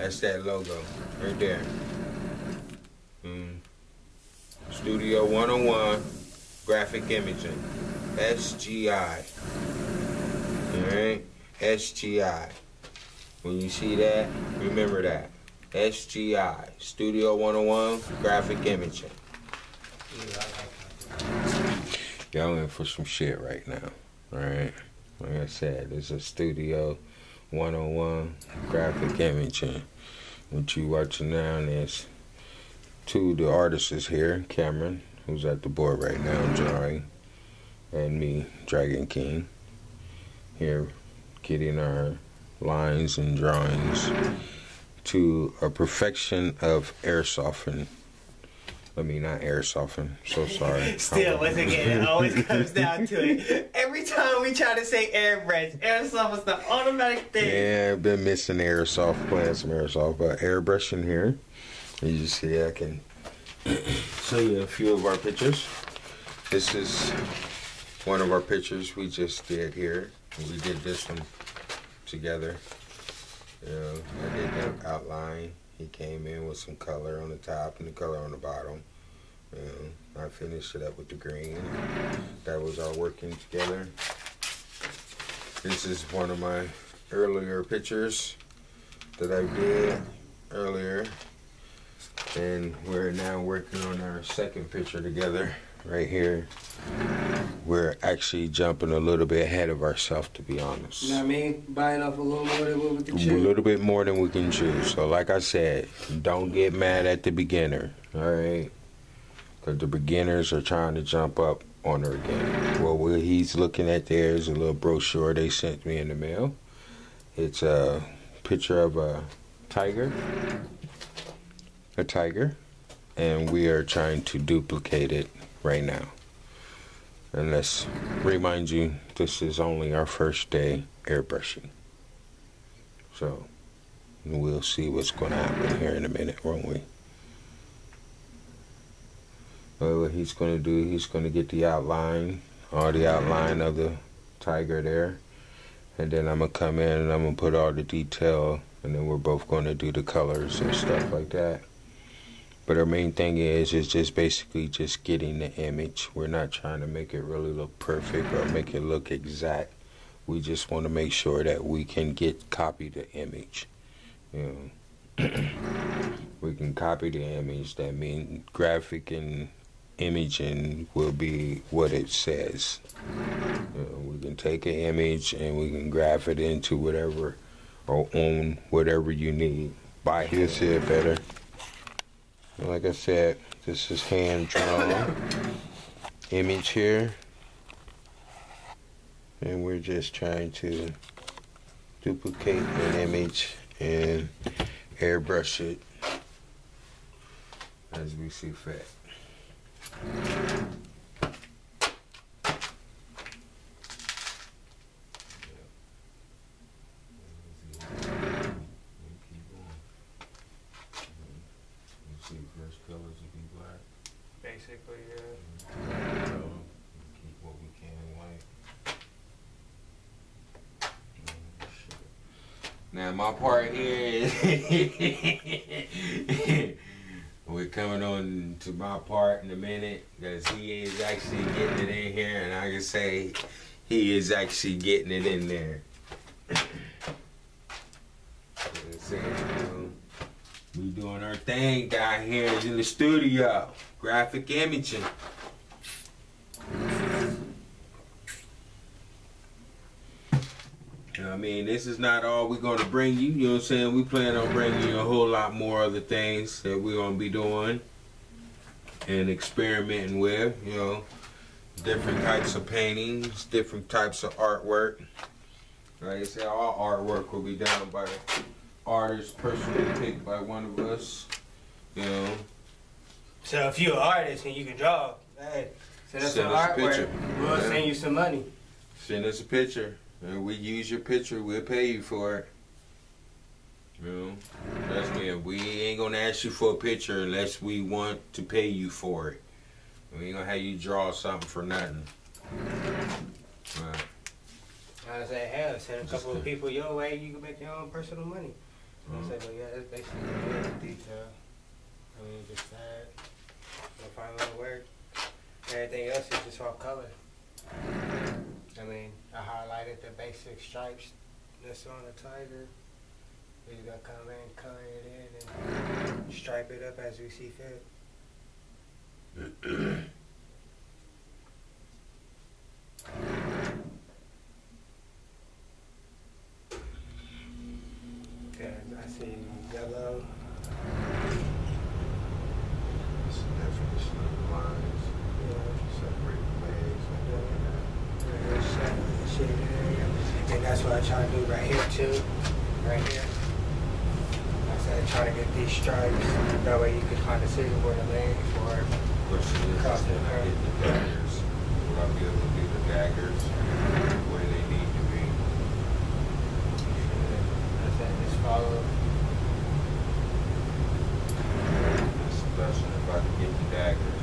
That's that logo right there. Studio 101 Graphic Imaging. SGI. Alright? SGI. When you see that, remember that. SGI. Studio 101 Graphic Imaging. Y'all in for some shit right now. Alright? Like I said, this is Studio 101 Graphic Imaging. What you watching now is two of the artists is here. Cameron, who's at the board right now drawing, and me, Dragon King, here getting our lines and drawings to a perfection of air soften. I mean, not air soften. So sorry. Still, once again, it always comes down to it. Every time we try to say airbrush, airsoft is the automatic thing. Yeah, I've been missing airsoft, playing some airsoft, but airbrushing here. You see, I can show you a few of our pictures. This is one of our pictures we just did here. We did this one together. You know, I did the outline. He came in with some color on the top and the color on the bottom. You know, I finished it up with the green. That was our working together. This is one of my earlier pictures that I did earlier. And we're now working on our second picture together right here. We're actually jumping a little bit ahead of ourselves, to be honest. You know what I mean? Biting off a little more than what we can chew. A little bit more than we can chew. So like I said, don't get mad at the beginner, alright? Because the beginners are trying to jump up on her again. Well, what he's looking at there is a little brochure they sent me in the mail. It's a picture of a tiger. And we are trying to duplicate it right now. And let's remind you, this is only our first day airbrushing. So we'll see what's going to happen here in a minute, won't we? What he's going to do, he's going to get the outline, all the outline of the tiger there. And then I'm going to come in and I'm going to put all the detail, and then we're both going to do the colors and stuff like that. But our main thing is just basically just getting the image. We're not trying to make it really look perfect or make it look exact. We just want to make sure that we can copy the image. You know, we can copy the image. That means graphic and imaging will be what it says. You know, we can take an image and we can graph it into whatever or own whatever you need. By here, see it better. Like I said, this is hand drawn image here, and we're just trying to duplicate an image and airbrush it as we see fit. First colors will be black. Basically, yeah. Keep what we can white. Now my part here is we're coming on to my part in a minute, because he is actually getting it in here, and I can say he is actually getting it in there. We doing our thing down here in the studio. Graphic imaging. I mean, this is not all we're going to bring you. You know what I'm saying? We plan on bringing you a whole lot more other things that we're going to be doing and experimenting with. You know, different types of paintings, different types of artwork. Like I said, all artwork will be done by artists personally picked by one of us, you know. So if you're an artist and you can draw, hey, send us some artwork. We'll send you some money. Send us a picture, and we use your picture. We'll pay you for it. You know, trust me, we ain't gonna ask you for a picture unless we want to pay you for it. We ain't gonna have you draw something for nothing. Right. I say, hell, send a couple of people your way, you can make your own personal money. I say, but yeah, that's basically the detail. I mean, just that. No final work. Everything else is just all color. I mean, I highlighted the basic stripes that's on the tiger. We just gotta come in, color it in, and stripe it up as we see fit. Okay, I see yellow. It's the definition of the lines. Yeah. Separate the legs. Shaded area. And that's what I try to do right here too. Right here. I said try to get these stripes. That way you can kind of see where the legs were. Question is, Across the can I get the daggers? Will I be able to do the daggers where they need to be? I said just follow. That's the question, if I can get the daggers.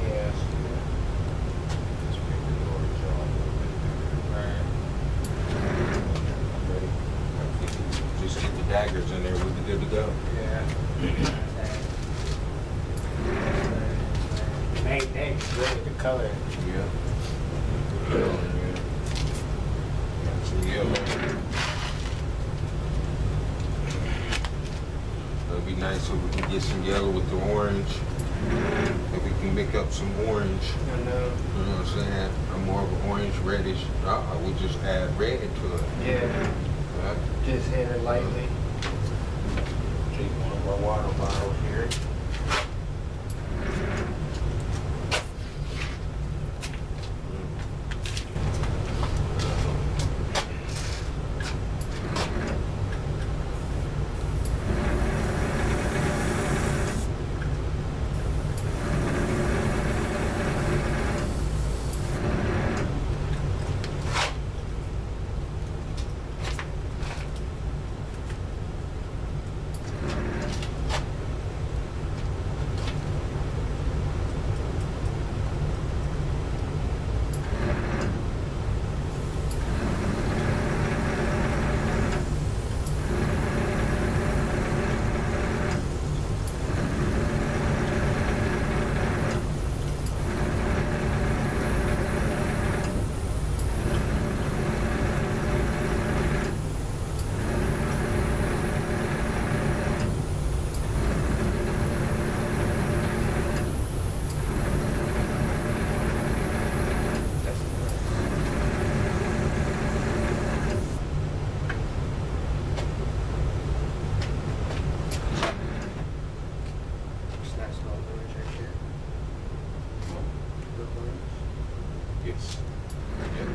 Yeah. Let's make the door draw a little bit bigger. Right. I'm ready. I think we just get the daggers in there, we'll be good to go. Yeah. Main thing is really the color. Yeah. Yeah. Got some yellow. It'd be nice if we can get some yellow with the orange. If we can make up some orange. I know. You know what I'm saying? I'm more of an orange reddish. I would just add red to it. Yeah. Right? Just hit it lightly. Take one of our water bottles here. Yes. Yeah.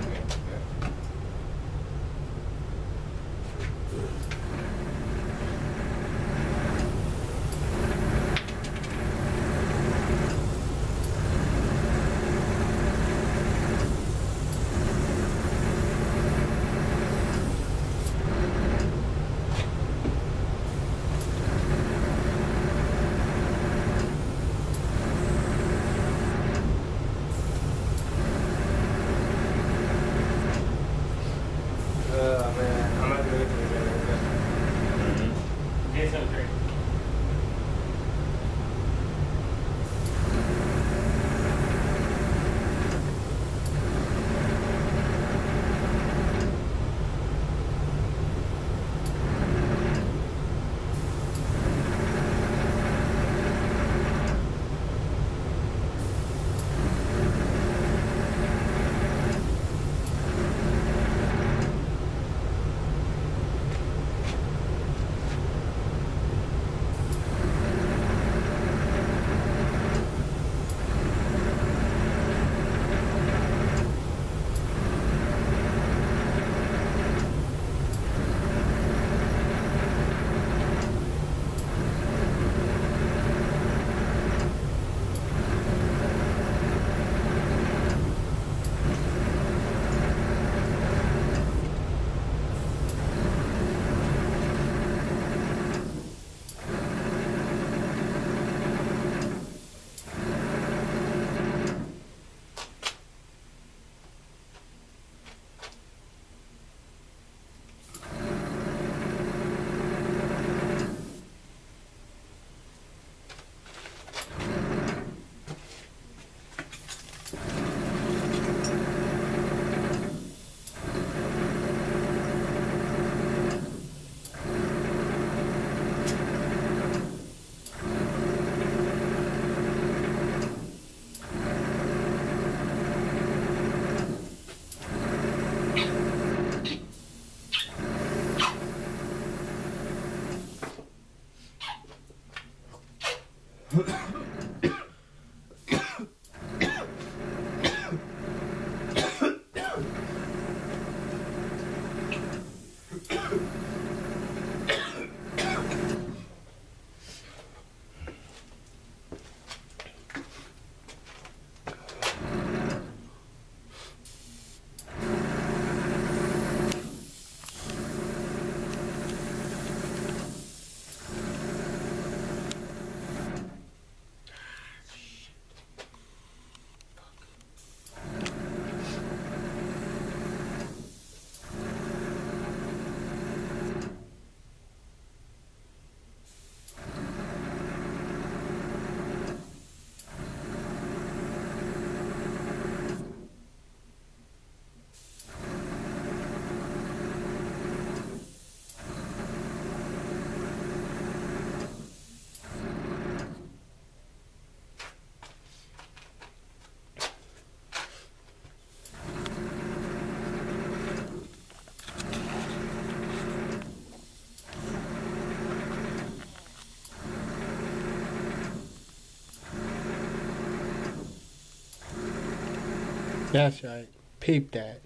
That's right. Peep that.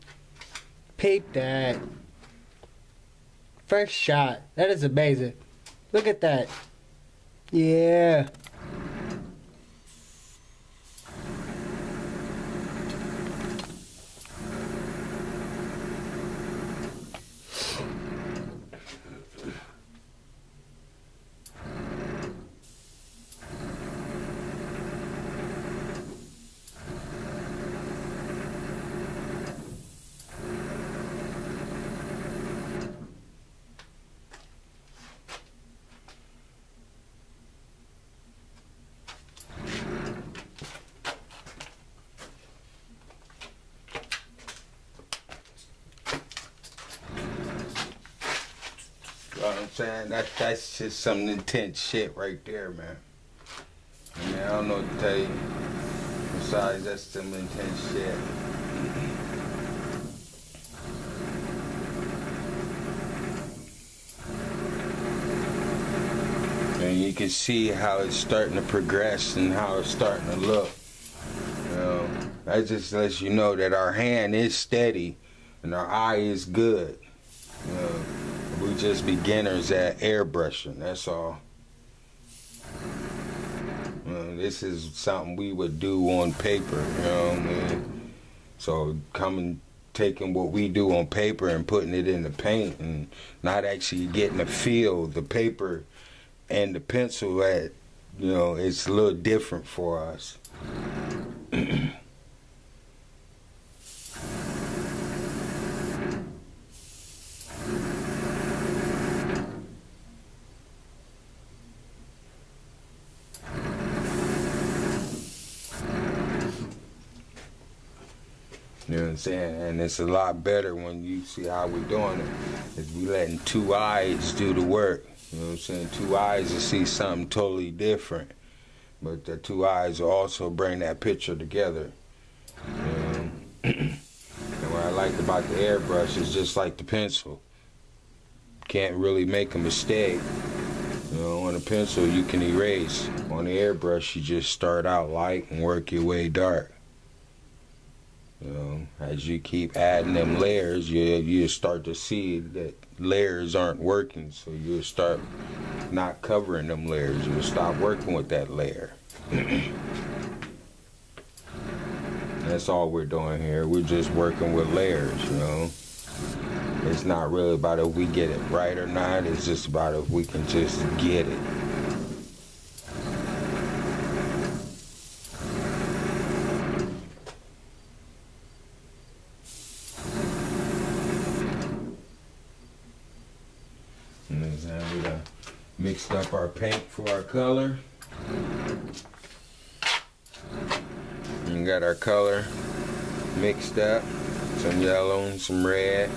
Peep that. First shot. That is amazing. Look at that. Yeah. You know what I'm saying? That's just some intense shit right there, man. I mean, I don't know what to tell you. Besides, that's some intense shit. And you can see how it's starting to progress and how it's starting to look. You know, that just lets you know that our hand is steady and our eye is good. You know, we just beginners at airbrushing, that's all. This is something we would do on paper, you know what I mean? So taking what we do on paper and putting it in the paint and not actually getting to feel the paper and the pencil at, you know, it's a little different for us. You know what I'm saying? And it's a lot better when you see how we're doing it. Is we letting two eyes do the work. You know what I'm saying? Two eyes to see something totally different. But the two eyes will also bring that picture together. And what I like about the airbrush is just like the pencil. Can't really make a mistake. You know, on a pencil you can erase. On the airbrush you just start out light and work your way dark. You know, as you keep adding them layers, you start to see that layers aren't working, so you'll start not covering them layers. You'll stop working with that layer. That's all we're doing here. We're just working with layers, you know. It's not really about if we get it right or not. It's just about if we can just get it. We done mixed up our paint for our color. And got our color mixed up. Some yellow and some red.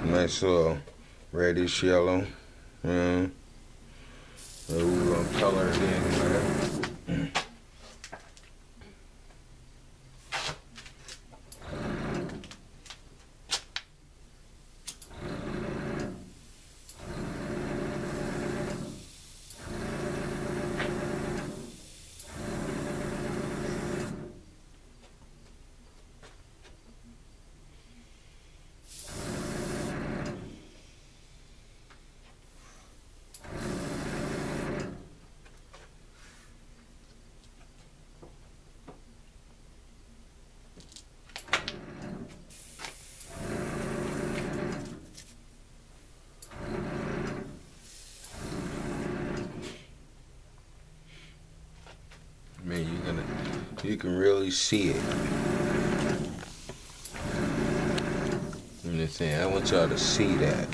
Nice little reddish yellow. So we're gonna color it in there. I mean, you can really see it. I'm just saying, I want y'all to see that.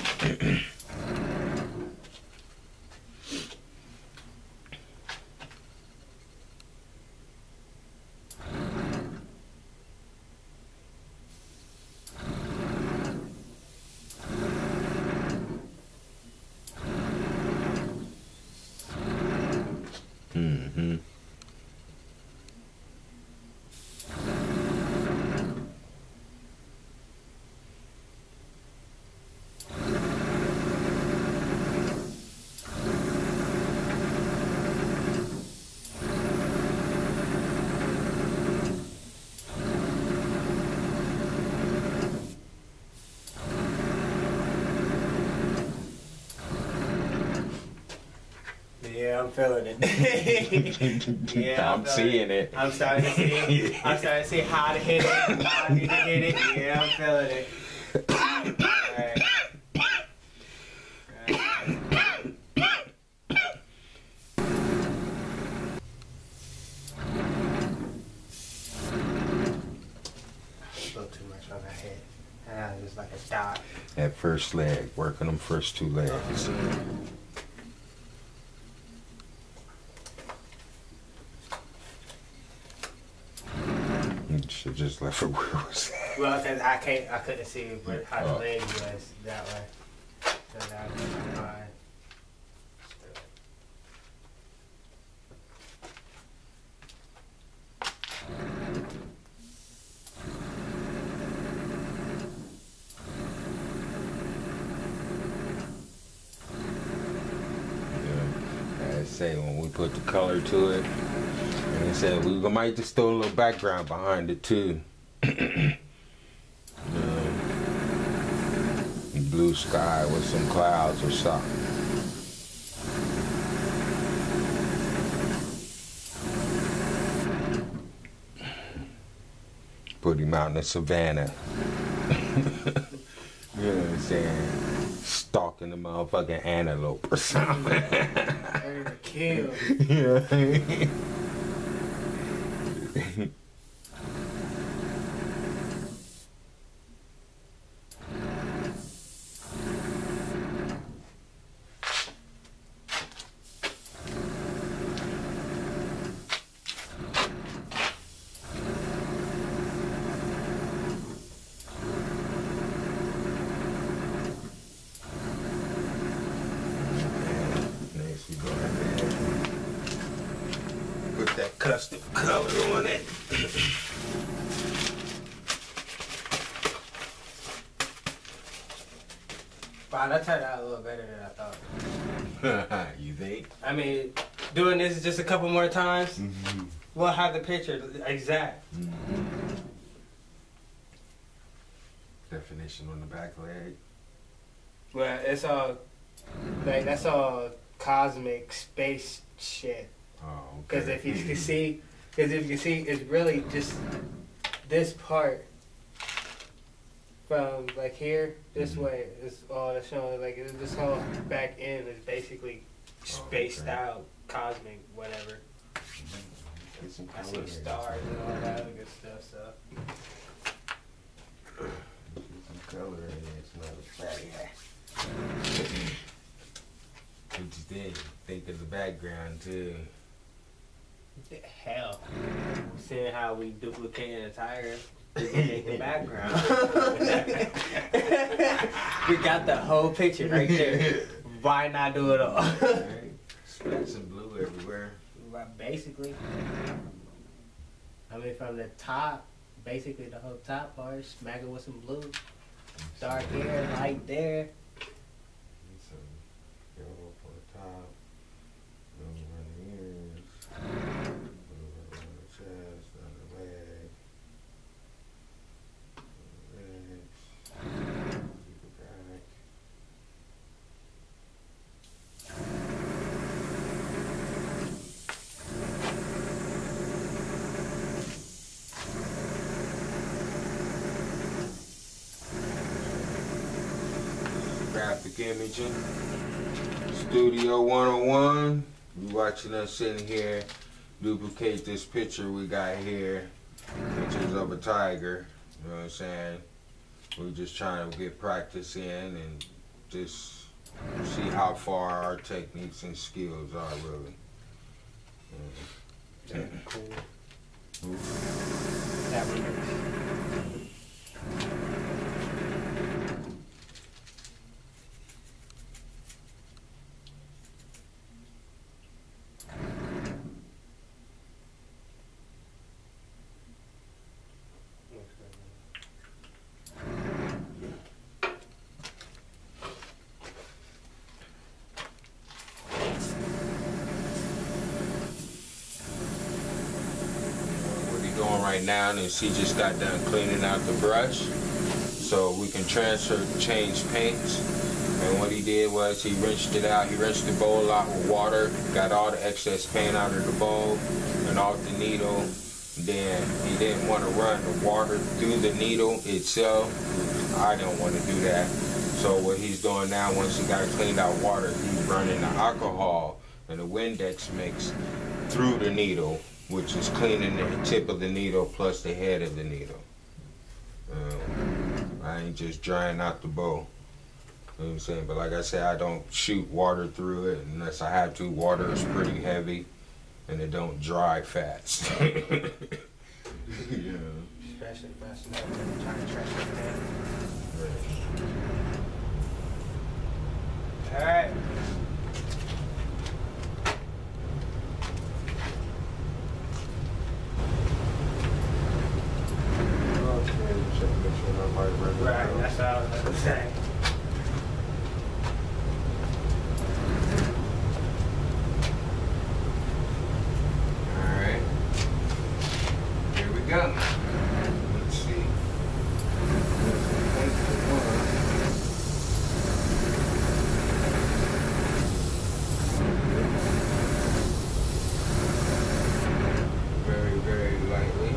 I'm feeling it. Yeah, I'm seeing it. I'm starting to see. I'm starting to see how to hit it. How I need to hit it. Yeah, I'm feeling it. Alright. A little too much on that head. Just like a dot. That first leg, working them first two legs. You should just left it where it was. Well, cause I couldn't see how the leg was that way. So that was fine. Say when we put the color to it, and they said we might just throw a little background behind it too. Blue sky with some clouds or something. Put him out in the savannah. You know what I'm saying? Stalking the motherfucking antelope or something. Ready to kill. Yeah. Put that custom color on it. Wow, that turned out a little better than I thought. You think? I mean, doing this just a couple more times, we'll have the picture exact. Definition on the back leg. Well, it's all, like, that's all cosmic space shit. Oh, okay. Because if you can see, it's really just this part from like here this way is all that's showing. Like this whole back end is basically spaced out, cosmic, whatever. Get some I color see stars and all that other good stuff. So. Some color in it. It's not a fatty hat. What you think? Think of the background too. Hell, seeing how we duplicated a tiger, duplicate the background. We got the whole picture right there. Why not do it all? Right. Spread some blue everywhere. Basically, I mean from the top, basically the whole top part, smack it with some blue. Dark here, light there. Some yellow for the top, blue around the ears, blue around the chest, down the leg, legs, keep it back. Graphic imaging, Studio 101. You watching us sitting here duplicate this picture we got here, pictures of a tiger. You know what I'm saying? We're just trying to get practice in and just see how far our techniques and skills are really. Yeah, cool. That works. Right now, and she just got done cleaning out the brush, so we can change paints And what he did was he rinsed it out. He rinsed the bowl out with water, got all the excess paint out of the bowl and off the needle. Then he didn't want to run the water through the needle itself. I don't want to do that. So what he's doing now, once he got it cleaned out water, he's running the alcohol and the Windex mix through the needle, which is cleaning the tip of the needle plus the head of the needle. I ain't just drying out the bowl. You know what I'm saying? But like I said, I don't shoot water through it unless I have to. Water is pretty heavy and it don't dry fast. Yeah. Especially fast enough to try to trash it down. Right. Alright. Right, that's what I was going to say. Alright. Here we go. Let's see. Very, very lightly.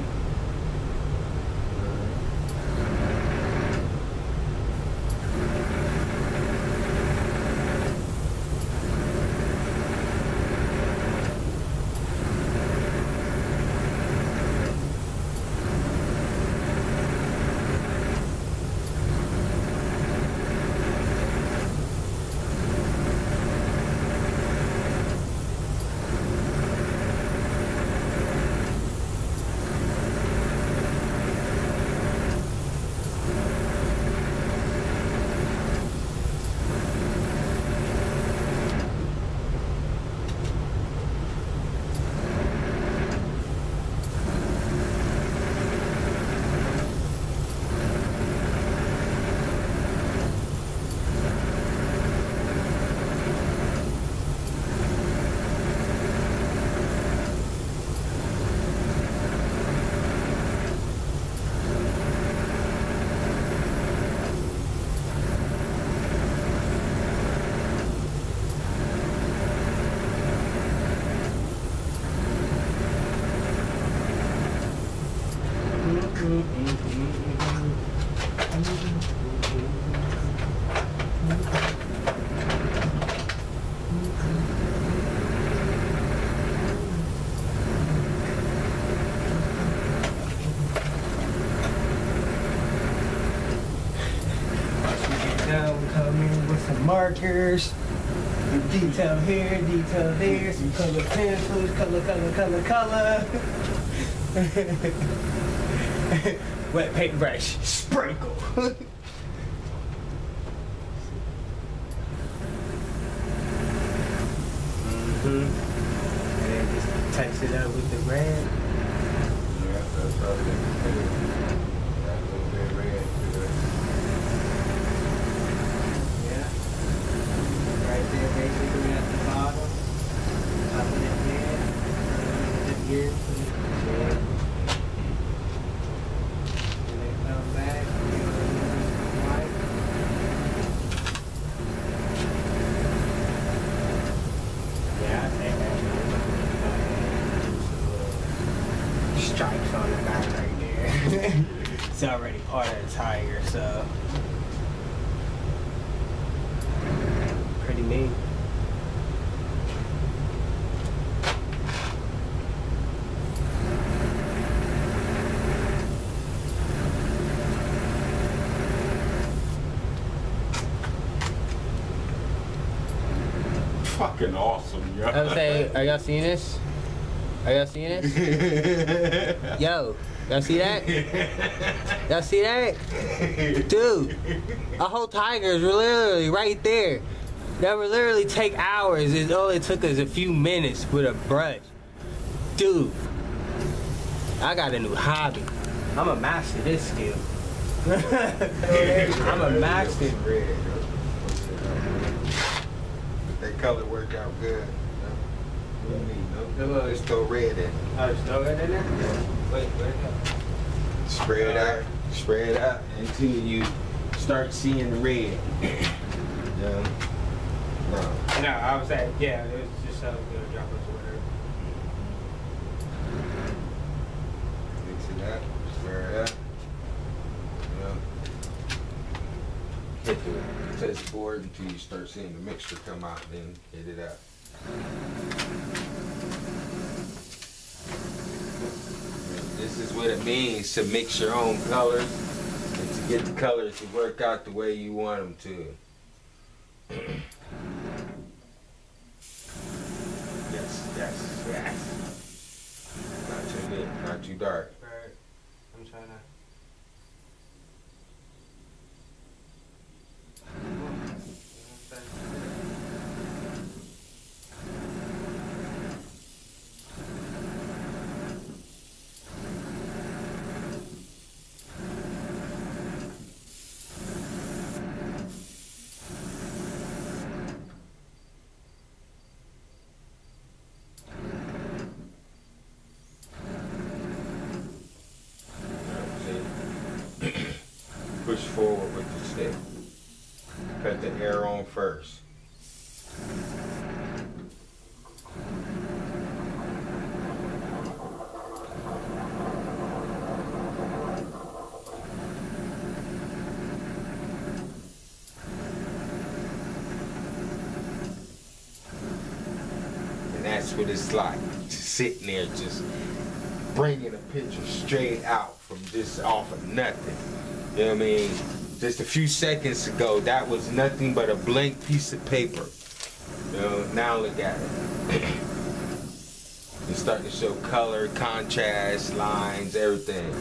Markers, detail here, detail there, some color pencils, color. Wet paintbrush, sprinkle. And then just touch it up with the red. Yeah, that's probably it. Got a little bit red to it. Right there, basically at the bottom. Popping it in. Here. And then come back. White. Yeah, I think that's stripes on the back right there. It's already part of the tire, so. Pretty neat. Fucking awesome, yo. I'm saying, are y'all seeing this? Are y'all seeing this? Yo, y'all see that? Y'all see that? Dude, a whole tiger is literally right there. That would literally take hours. It only took us a few minutes with a brush. Dude, I got a new hobby. I'm a master this skill. I'm a master. That color worked out good. No, it's still red in. Oh, it's still red in there? Yeah. Wait, where'd it go? Spread out until you start seeing red. Yeah. No. No, I was saying, yeah, it was just so good. Drop us or whatever. Mix it up. Stir it up. You know. Hit the test board until you start seeing the mixture come out, then hit it up. This is what it means to mix your own colors and to get the colors to work out the way you want them to. Yes. Not too lit, not too dark. Right. I'm trying to. Push forward with the stick. Cut the air on first. And that's what it's like, just sitting there, just bringing a picture straight out from just off of nothing. You know what I mean? Just a few seconds ago, that was nothing but a blank piece of paper. You know, now look at it. It's starting to show color, contrast, lines, everything.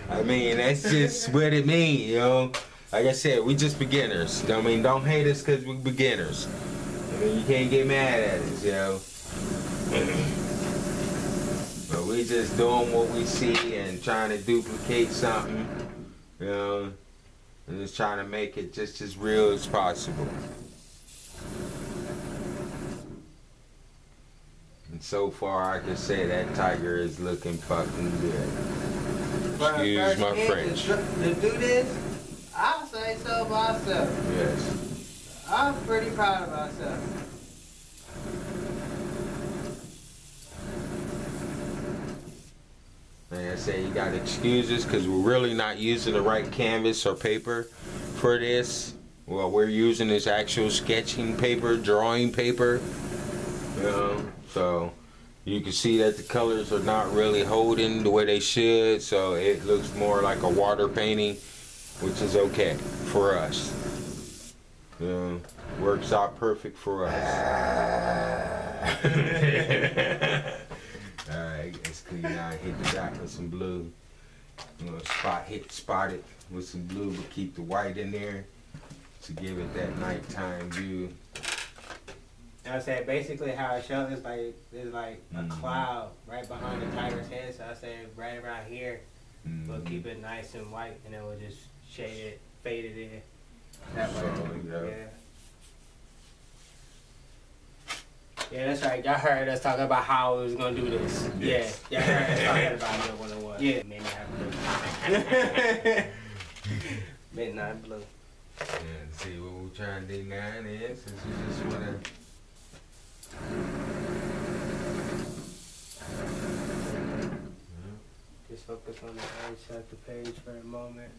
I mean, that's just what it means, you know. Like I said, we just beginners. I mean, don't hate us because we're beginners. I mean, you can't get mad at us, you know. But we just doing what we see and trying to duplicate something, you know, and just trying to make it just as real as possible. And so far, I can say that tiger is looking fucking good. Excuse my French. To do this, I'll say so myself. Yes. I'm pretty proud of myself. Like I say, you got excuses because we're really not using the right canvas or paper for this. Well, we're using this actual sketching paper, drawing paper, you know. So you can see that the colors are not really holding the way they should, so it looks more like a water painting, which is okay for us. You know, works out perfect for us. Alright, let's clean out, hit the back with some blue. You know, spot it with some blue, but keep the white in there to give it that nighttime view. I said basically how it shows is like there's like a cloud right behind the tiger's head. So I said right around here, we'll keep it nice and white, and then we'll just shade it, fade it in. That way, yeah, that's right. Y'all heard us talking about how we was gonna do this. Yes. Yeah, y'all heard us talking about it 101. Yeah, midnight blue. Midnight blue. Yeah, see what we're trying to do now is we just wanna. Just focus on the edge of the page for a moment.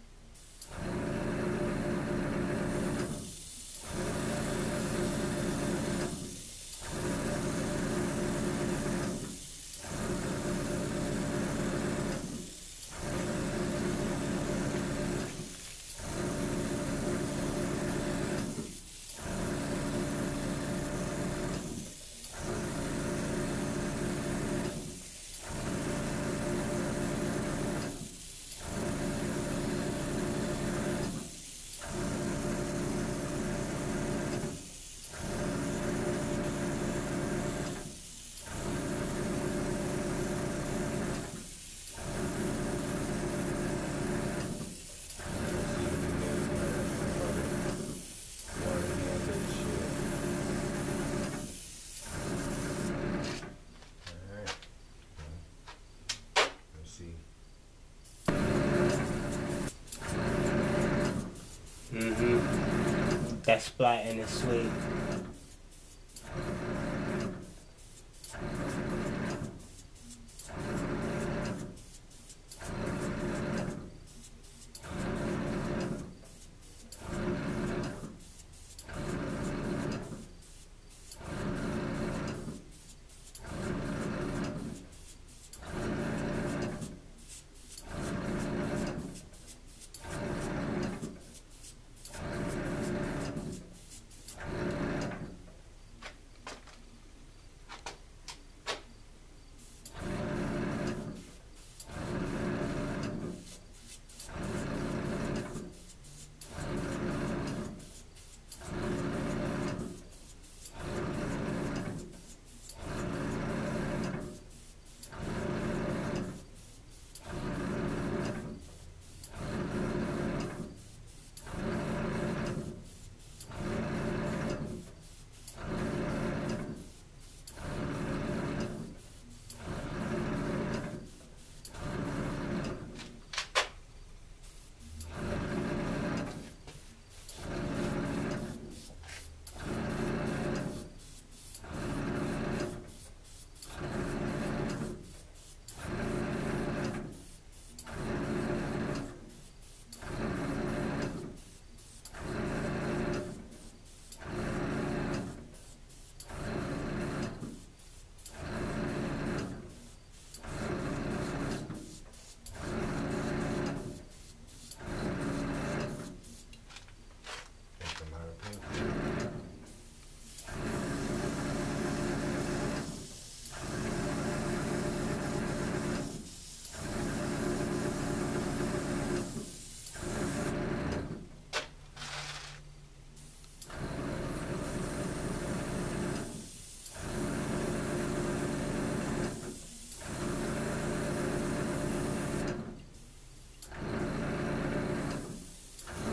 that splatting is sweet.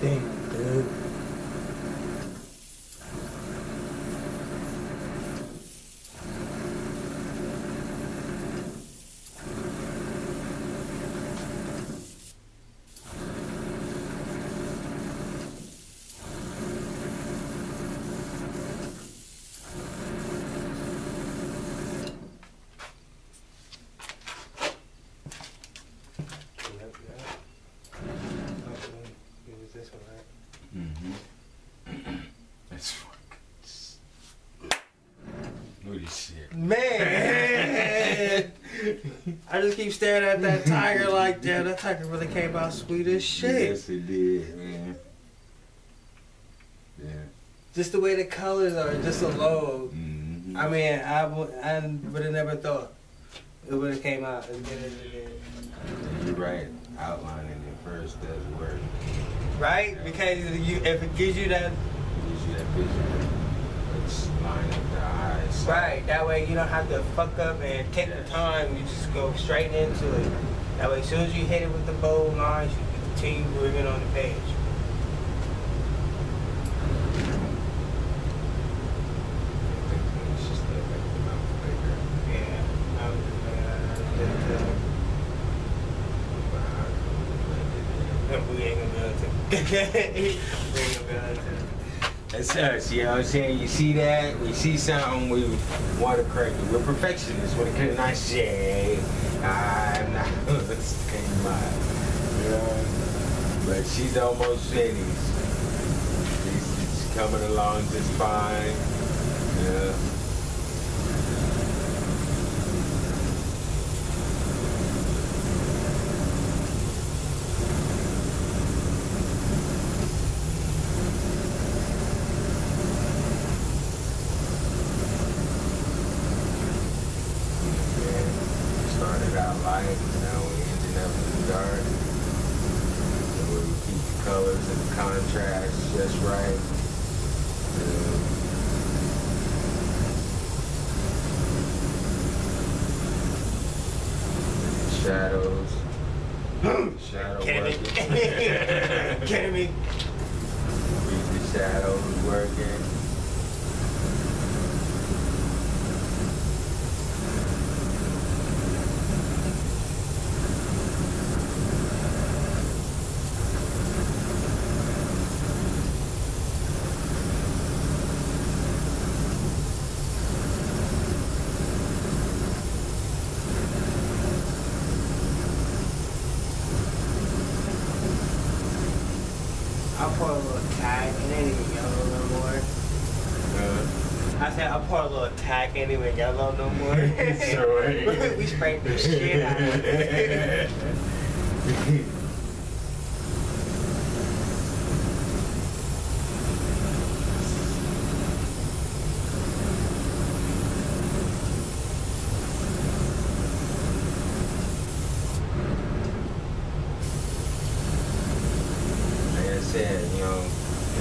Damn, dude. That's fucking. Look at this shit. Man! I just keep staring at that tiger like, damn, that tiger really came out sweet as shit. Yes, it did, man. Yeah. Just the way the colors are, just alone. Mm-hmm. I mean, I would have never thought it would have came out as good as it did. You're right. Outlining it first does work. Right? Because if it gives you that... It gives you that vision. Let's line up the eyes. Right. That way you don't have to fuck up and take the time. You just go straight into it. That way as soon as you hit it with the bold lines, you can continue moving on the page. We ain't gonna be able to. We ain't gonna be able to. That's us, you know what I'm saying? You see that? We see something, we want to correct it. We're perfectionists. What can I say? I'm not came out. Yeah. But she's almost finished. She's coming along just fine. Yeah. Started out light, now we ended up in the dark. So we keep the colors and the contrast just right. Shadows. Shadow working. Kidding me? Keep the shadows working. said I put a little tack in it with yellow no more. Sure. We sprayed the shit out of it. You know,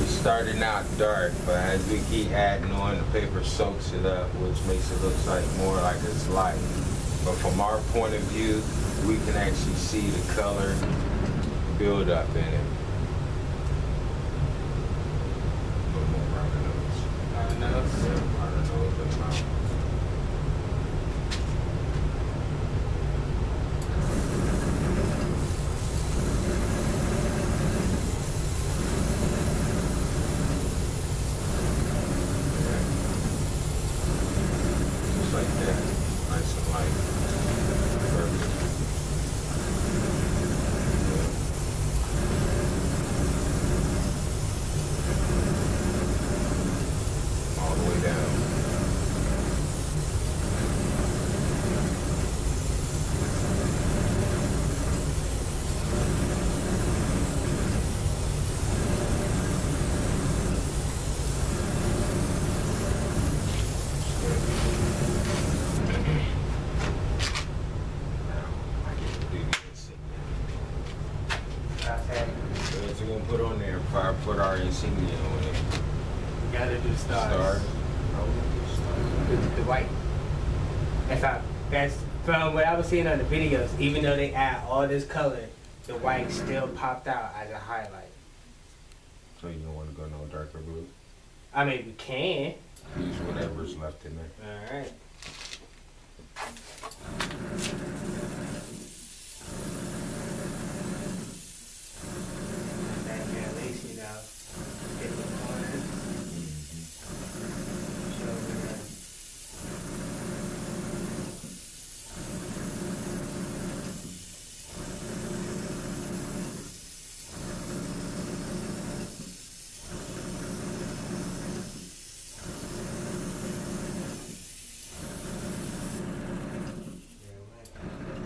it's starting out dark, but as we keep adding on, the paper soaks it up, which makes it look like more like it's light. But from our point of view, we can actually see the color build up in it. A little more around the nose. Around the nose? Yeah, around the nose and the mouth. Like that, nice and light. Perfect. All the way down. We're gonna put on there if I put our insignia on it. You gotta do stars. Star. The white. That's from what I was seeing on the videos. Even though they add all this color, the white still popped out as a highlight. So you don't want to go no darker blue? I mean, we can. Use whatever's left in there. All right. At least, you know, get the corners. Show the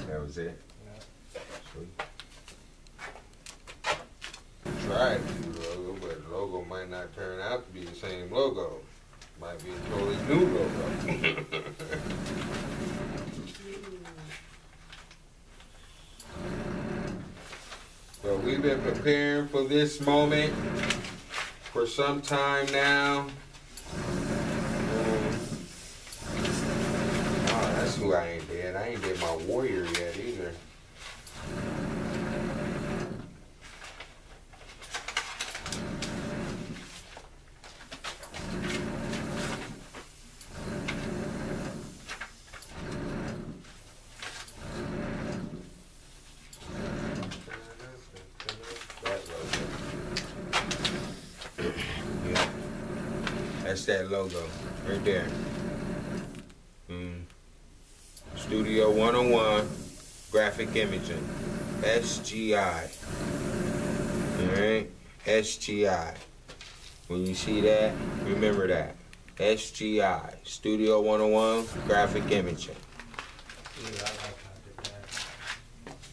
That was it? yeah. Sweet. Tried to do the logo, but the logo might not turn out to be the same logo. Might be a totally new logo. So we've been preparing for this moment for some time now. Oh, that's who I ain't did. I ain't did my warrior yet either. Yeah. That's that logo right there. Studio 101 Graphic Imaging. SGI. Alright? SGI. When you see that, remember that. SGI. Studio 101 Graphic Imaging. Yeah, I like how I did that.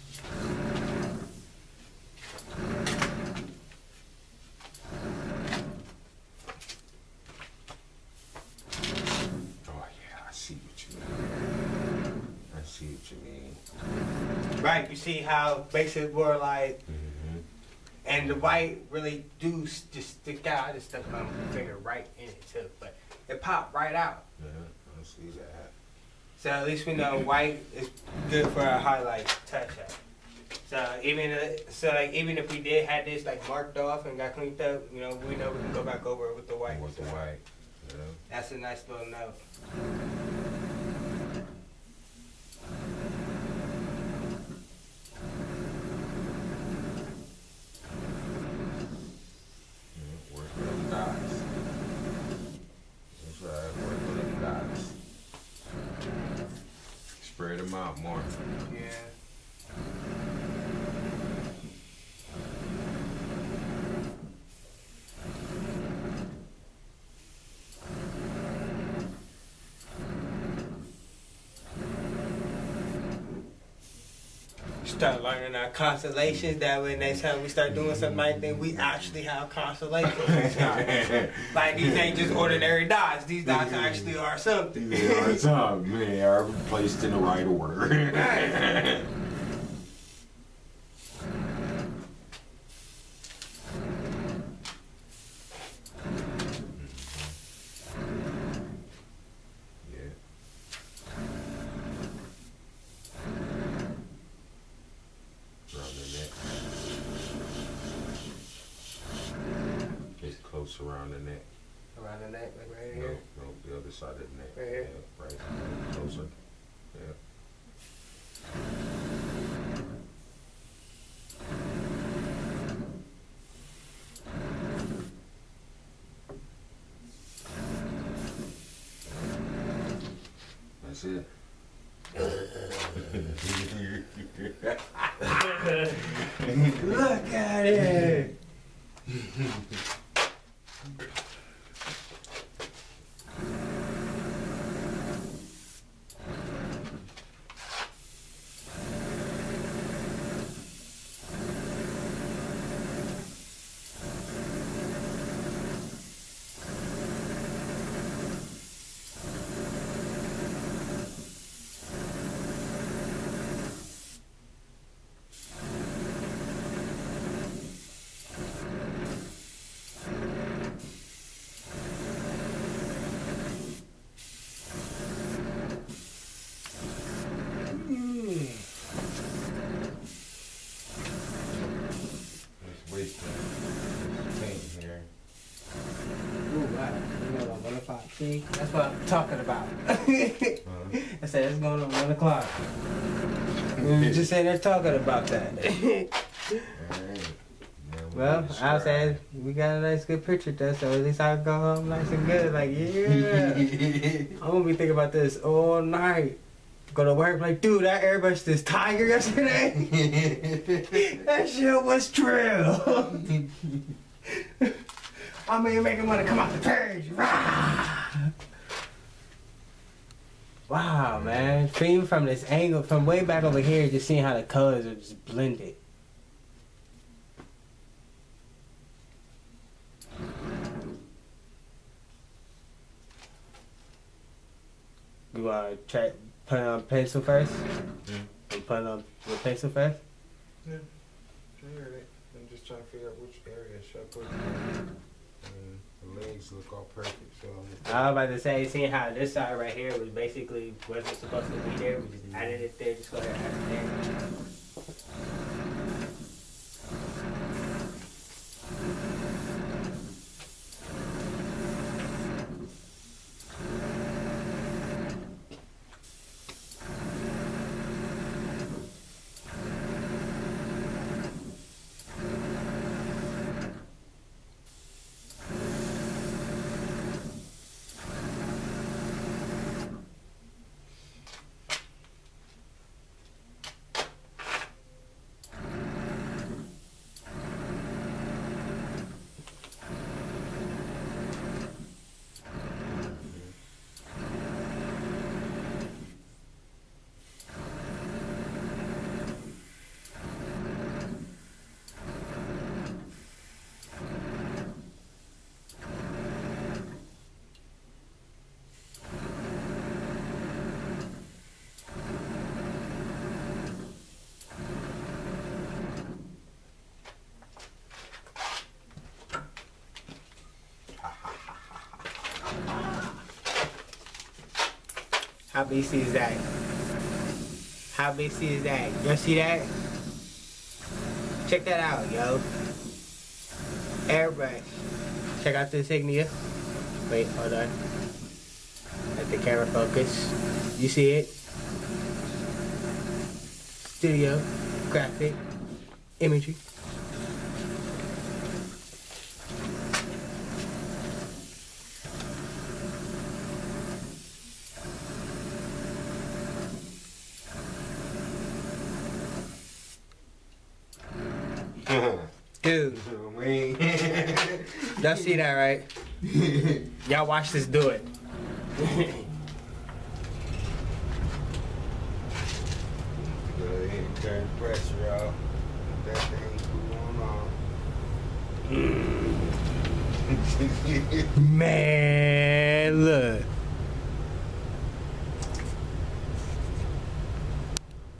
Oh yeah, I see what you mean. I see what you mean. Right, you see how basically we're like, Mm-hmm. and the white really do just stick out. I just stuck my finger right in it too, but it popped right out. Yeah, I see that. So at least we know white is good for a highlight touch up. So even if we did have this like marked off and got cleaned up, you know we can go back over it with the white. With the white. Yeah. That's a nice little note. Work with them dots. That's right, work with them dots. Spread them out more. Yeah. start learning our constellations. That way, next time we start doing something like that, we actually have constellations. Like these ain't just ordinary dots. These dots actually are something. They are something. They are placed in the right order. Close around the neck. Around the neck, like right here? No, the other side of the neck. Right here? Yeah, right. Closer. Yeah. That's it. Look at it! See, that's what I'm talking about. I said it's going on 1 o'clock. We just sitting there talking about that. Well, I said we got a nice good picture though, so at least I can go home nice and good. Like, yeah. I'm gonna be thinking about this all night. Go to work like, dude, I airbrushed this tiger yesterday. That shit was true. I mean, make him want to come out the purge. Wow, man. Even from this angle, from way back over here, just seeing how the colors are just blended. You want to try put it on pencil first? You put it on with pencil first? Yeah. I heard it. I'm just trying to figure out which area should I put. The legs look all perfect, so I was about to say, seeing how this side right here was basically wasn't supposed to be there, we just added it there, just go ahead and add it there. How BC is that? How BC is that? You see that? Check that out, yo. Airbrush. Check out the insignia. Wait, hold on. Let the camera focus. You see it? Studio, graphic, imagery. Dude, y'all see that, right? Y'all watch this do it. go ahead. Turn the pressure off. That thing cool on. Man, look.